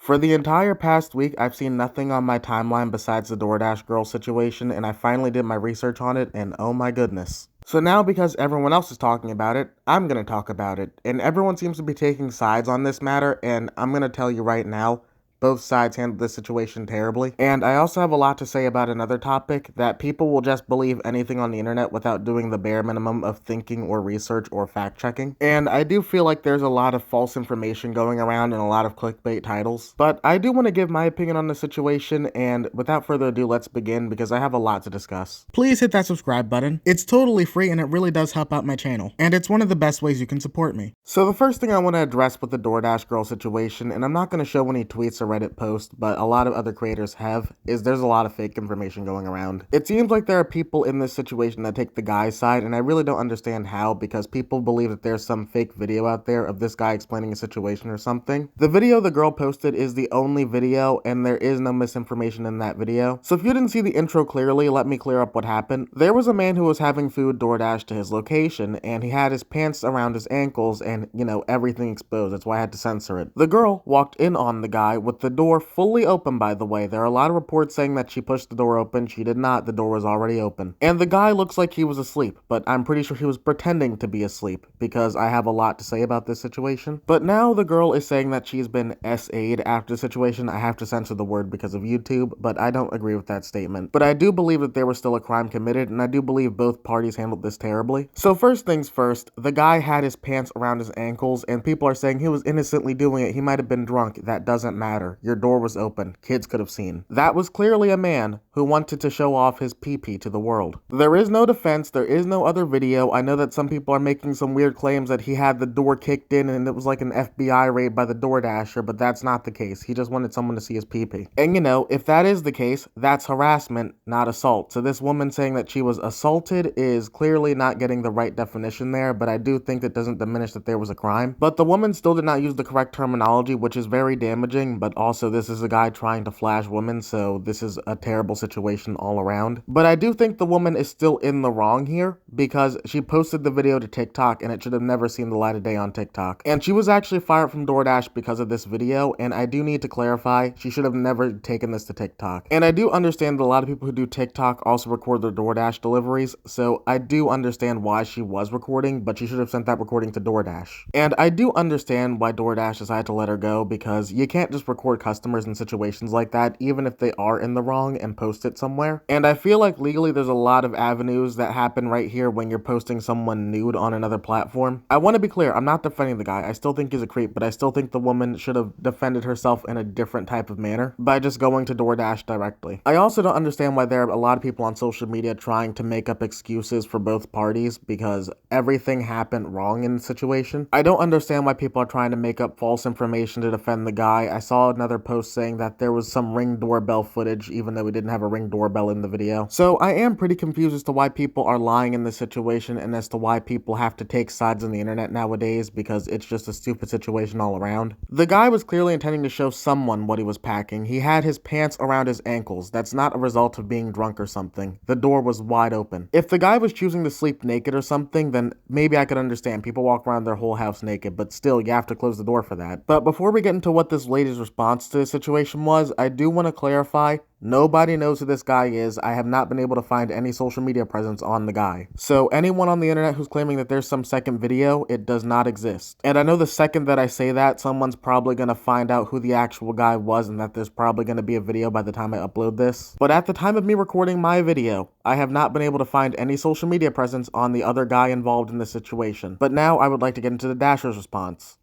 For the entire past week, I've seen nothing on my timeline besides the Doordash girl situation, and I finally did my research on it, and oh my goodness. So now, because everyone else is talking about it, I'm gonna talk about it. And everyone seems to be taking sides on this matter, and I'm gonna tell you right now, both sides handled this situation terribly. And I also have a lot to say about another topic, that people will just believe anything on the internet without doing the bare minimum of thinking or research or fact checking. And I do feel like there's a lot of false information going around and a lot of clickbait titles. But I do want to give my opinion on the situation, and without further ado, let's begin because I have a lot to discuss. Please hit that subscribe button. It's totally free and it really does help out my channel. And it's one of the best ways you can support me. So the first thing I want to address with the Doordash girl situation, and I'm not going to show any tweets or Reddit posts, but a lot of other creators have, is there's a lot of fake information going around. It seems like there are people in this situation that take the guy's side, and I really don't understand how, because people believe that there's some fake video out there of this guy explaining a situation or something. The video the girl posted is the only video, and there is no misinformation in that video. So if you didn't see the intro clearly, let me clear up what happened. There was a man who was having food DoorDash to his location, and he had his pants around his ankles and, everything exposed. That's why I had to censor it. The girl walked in on the guy with the door fully open, by the way. There are a lot of reports saying that she pushed the door open. She did not. The door was already open. And the guy looks like he was asleep, but I'm pretty sure he was pretending to be asleep because I have a lot to say about this situation. But now the girl is saying that she's been SA'd after the situation. I have to censor the word because of YouTube, but I don't agree with that statement. But I do believe that there was still a crime committed, and I do believe both parties handled this terribly. So first things first, the guy had his pants around his ankles, and people are saying he was innocently doing it. He might have been drunk. That doesn't matter. Your door was open. Kids could have seen. That was clearly a man who wanted to show off his pee-pee to the world. There is no defense. There is no other video. I know that some people are making some weird claims that he had the door kicked in and it was like an FBI raid by the DoorDasher, but that's not the case. He just wanted someone to see his pee-pee. And if that is the case, that's harassment, not assault. So this woman saying that she was assaulted is clearly not getting the right definition there, but I do think that doesn't diminish that there was a crime. But the woman still did not use the correct terminology, which is very damaging, but also this is a guy trying to flash women, so this is a terrible situation all around. But I do think the woman is still in the wrong here because she posted the video to TikTok and it should have never seen the light of day on TikTok. And she was actually fired from DoorDash because of this video, and I do need to clarify, she should have never taken this to TikTok. And I do understand that a lot of people who do TikTok also record their DoorDash deliveries, so I do understand why she was recording, but she should have sent that recording to DoorDash. And I do understand why DoorDash decided to let her go, because you can't just record customers in situations like that, even if they are in the wrong, and post it somewhere. And I feel like legally there's a lot of avenues that happen right here when you're posting someone nude on another platform. I want to be clear, I'm not defending the guy. I still think he's a creep, but I still think the woman should have defended herself in a different type of manner by just going to DoorDash directly. I also don't understand why there are a lot of people on social media trying to make up excuses for both parties because everything happened wrong in the situation. I don't understand why people are trying to make up false information to defend the guy. I saw another post saying that there was some Ring doorbell footage, even though we didn't have a Ring doorbell in the video. So I am pretty confused as to why people are lying in this situation and as to why people have to take sides on the internet nowadays, because it's just a stupid situation all around. The guy was clearly intending to show someone what he was packing. He had his pants around his ankles. That's not a result of being drunk or something. The door was wide open. If the guy was choosing to sleep naked or something, then maybe I could understand. People walk around their whole house naked, but still, you have to close the door for that. But before we get into what this lady's response to the situation was, I do want to clarify, nobody knows who this guy is. I have not been able to find any social media presence on the guy. So anyone on the internet who's claiming that there's some second video, it does not exist. And I know the second that I say that, someone's probably going to find out who the actual guy was and that there's probably going to be a video by the time I upload this. But at the time of me recording my video, I have not been able to find any social media presence on the other guy involved in this situation. But now I would like to get into the Dasher's response.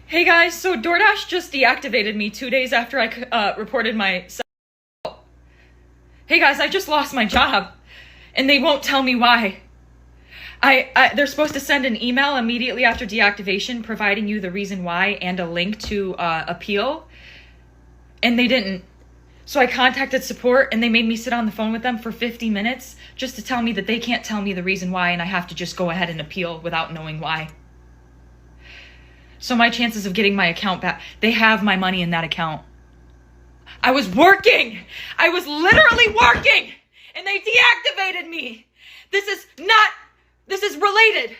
Hey guys, so DoorDash just deactivated me 2 days after I reported my... Hey guys, I just lost my job, and they won't tell me why. They're supposed to send an email immediately after deactivation providing you the reason why and a link to appeal, and they didn't. So I contacted support, and they made me sit on the phone with them for 50 minutes just to tell me that they can't tell me the reason why, and I have to just go ahead and appeal without knowing why. So my chances of getting my account back, they have my money in that account. I was working! I was literally working! And they deactivated me! This is related.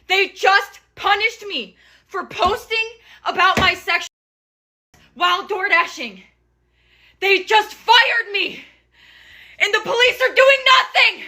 They just punished me for posting about my sexual while door dashing. They just fired me, and the police are doing nothing.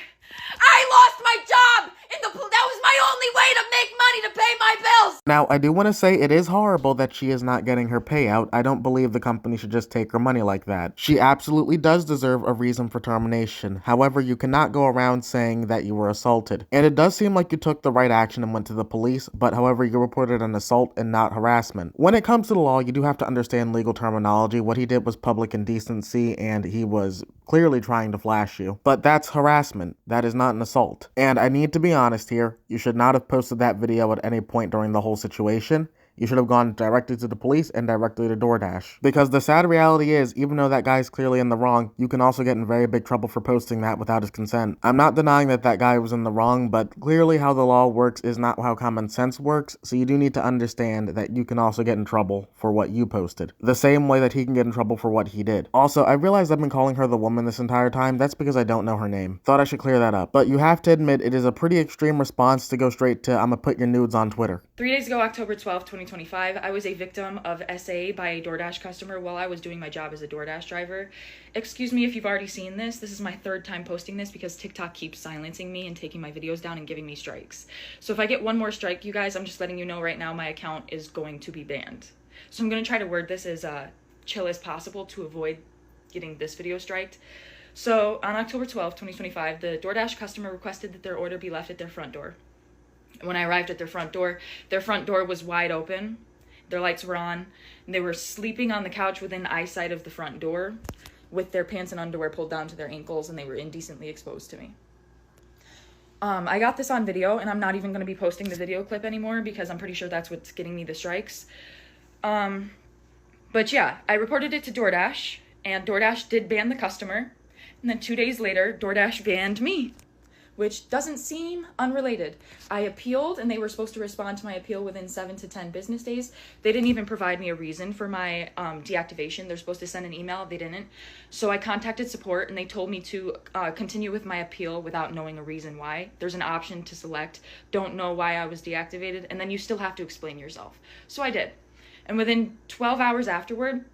I lost my job, and that was my only way to make money to pay my bills. Now, I do want to say it is horrible that she is not getting her payout. I don't believe the company should just take her money like that. She absolutely does deserve a reason for termination. However, you cannot go around saying that you were assaulted. And it does seem like you took the right action and went to the police, but however, you reported an assault and not harassment. When it comes to the law, you do have to understand legal terminology. What he did was public indecency, and he was clearly trying to flash you. But that's harassment. That is not an assault. And I need to be honest here, you should not have posted that video at any point during the whole situation. You should have gone directly to the police and directly to Doordash. Because the sad reality is, even though that guy's clearly in the wrong, you can also get in very big trouble for posting that without his consent. I'm not denying that that guy was in the wrong, but clearly how the law works is not how common sense works, so you do need to understand that you can also get in trouble for what you posted. The same way that he can get in trouble for what he did. Also, I realized I've been calling her the woman this entire time. That's because I don't know her name. Thought I should clear that up. But you have to admit, it is a pretty extreme response to go straight to, I'ma put your nudes on Twitter. 3 days ago, October 12th, 2025, I was a victim of SA by a DoorDash customer while I was doing my job as a DoorDash driver. Excuse me if you've already seen this. This is my third time posting this because TikTok keeps silencing me and taking my videos down and giving me strikes. So if I get one more strike, you guys, I'm just letting you know right now my account is going to be banned. So I'm going to try to word this as chill as possible to avoid getting this video striked. So on October 12th, 2025, the DoorDash customer requested that their order be left at their front door. When I arrived at their front door was wide open. Their lights were on, and they were sleeping on the couch within eyesight of the front door with their pants and underwear pulled down to their ankles, and they were indecently exposed to me. I got this on video, and I'm not even going to be posting the video clip anymore because I'm pretty sure that's what's getting me the strikes. But yeah, I reported it to DoorDash, and DoorDash did ban the customer, and then 2 days later, DoorDash banned me, which doesn't seem unrelated. I appealed, and they were supposed to respond to my appeal within 7 to 10 business days. They didn't even provide me a reason for my deactivation. They're supposed to send an email. They didn't. So I contacted support, and they told me to continue with my appeal without knowing a reason why. There's an option to select, don't know why I was deactivated, and then you still have to explain yourself. So I did. And within 12 hours afterward,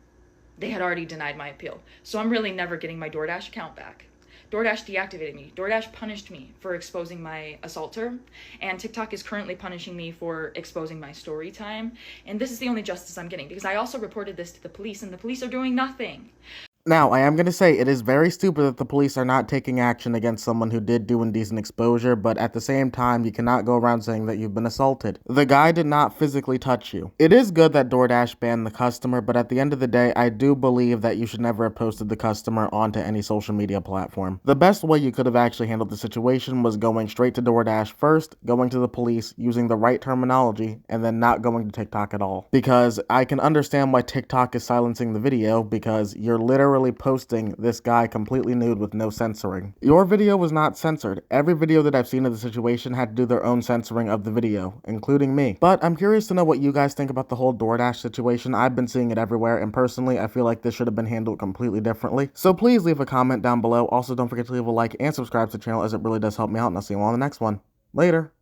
they had already denied my appeal. So I'm really never getting my DoorDash account back. DoorDash deactivated me. DoorDash punished me for exposing my assaulter, and TikTok is currently punishing me for exposing my story time. And this is the only justice I'm getting because I also reported this to the police, and the police are doing nothing. Now, I am going to say it is very stupid that the police are not taking action against someone who did do indecent exposure, but at the same time, you cannot go around saying that you've been assaulted. The guy did not physically touch you. It is good that DoorDash banned the customer, but at the end of the day, I do believe that you should never have posted the customer onto any social media platform. The best way you could have actually handled the situation was going straight to DoorDash first, going to the police, using the right terminology, and then not going to TikTok at all. Because I can understand why TikTok is silencing the video, because you're literally posting this guy completely nude with no censoring. Your video was not censored. Every video that I've seen of the situation had to do their own censoring of the video, including me. But I'm curious to know what you guys think about the whole DoorDash situation. I've been seeing it everywhere, and personally, I feel like this should have been handled completely differently. So please leave a comment down below. Also, don't forget to leave a like and subscribe to the channel as it really does help me out, and I'll see you all on the next one. Later.